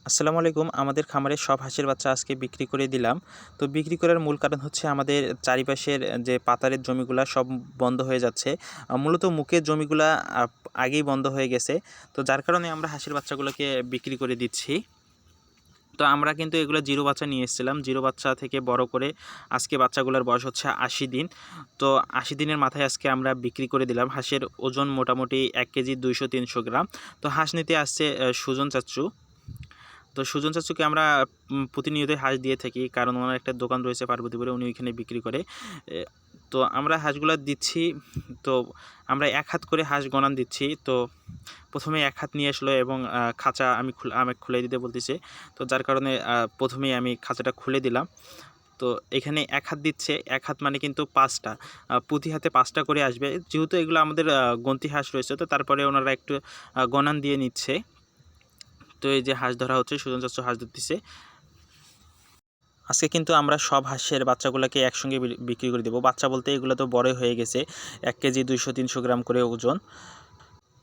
আসসালামু আলাইকুম। আমাদের খামারে সব হাঁসের বাচ্চা আজকে বিক্রি করে দিলাম। তো বিক্রি করার মূল কারণ হচ্ছে আমাদের চারিপাশের যে পাতারের জমিগুলা সব বন্ধ হয়ে যাচ্ছে। মূলত মুখের জমিগুলা আগেই বন্ধ হয়ে গেছে। তো যার কারণে আমরা হাঁসের বাচ্চাগুলোকে বিক্রি করে দিচ্ছি। তো আমরা কিন্তু এগুলো জিরো বাচ্চা নিয়ে এসেছিলাম। জিরো বাচ্চা থেকে বড় করে আজকে বাচ্চাগুলোর বয়স হচ্ছে ৮০ দিন। তো ৮০ দিনের মাথায় আজকে আমরা বিক্রি করে দিলাম। হাঁসের ওজন মোটামুটি ১ কেজি ২০০-৩০০ গ্রাম। তো হাঁস নিতে আসছে সুজন চাচ্চু। তো সুজন চাচুকে আমরা প্রতিনিয়তই হাঁস দিয়ে থাকি, কারণ ওনার একটা দোকান রয়েছে পার্বতীপুরে, উনি ওইখানে বিক্রি করে। তো আমরা হাঁসগুলো দিচ্ছি। তো আমরা এক হাত করে হাঁস গণান দিচ্ছি। তো প্রথমে এক হাত নিয়ে আসলো এবং খাঁচা আমি খুলে দিতে বলতেছে। তো যার কারণে প্রথমেই আমি খাঁচাটা খুলে দিলাম। তো এখানে এক হাত দিচ্ছে, এক হাত মানে কিন্তু পাঁচটা, প্রতি হাতে পাঁচটা করে আসবে। যেহেতু এগুলো আমাদের গন্তি হাঁস রয়েছে, তো তারপরে ওনারা একটু গণান দিয়ে নিচ্ছে। তো এই যে হাঁস ধরা হচ্ছে, সুজন চাচু হাঁস ধরতেছে। আজকে কিন্তু আমরা সব হাঁসের বাচ্চাগুলোকে একসঙ্গে বিক্রি করে দেবো। বাচ্চা বলতে এগুলো তো বড়ই হয়ে গেছে, ১ কেজি ২০০-৩০০ গ্রাম করে ওজন।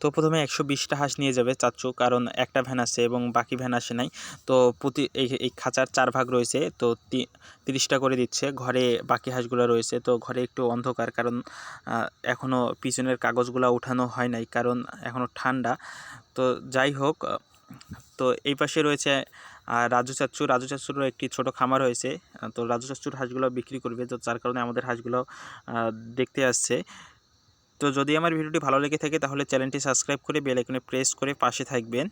তো প্রথমে ১২০টা হাঁস নিয়ে যাবে চাচ্চু, কারণ একটা ভ্যান আছে এবং বাকি ভ্যান আসে নাই। তো প্রতি এই খাঁচার ৪ ভাগ রয়েছে, তো ৩০টা করে দিচ্ছে। ঘরে বাকি হাঁসগুলো রয়েছে, তো ঘরে একটু অন্ধকার, কারণ এখনও পিছনের কাগজগুলো উঠানো হয় নাই, কারণ এখনও ঠান্ডা। তো যাই হোক, তো এই পাশে রয়েছে রাজু চাচ্চুরও একটি ছোট খামার হয়েছে। তো রাজু চাচ্চুর হাঁসগুলো বিক্রি করবে, তো যার কারণে আমাদের হাঁসগুলো দেখতে আসছে। তো যদি আমার ভিডিওটি ভালো লেগে থাকে তাহলে চ্যানেলটি সাবস্ক্রাইব করে বেল আইকনে প্রেস করে পাশে থাকবেন।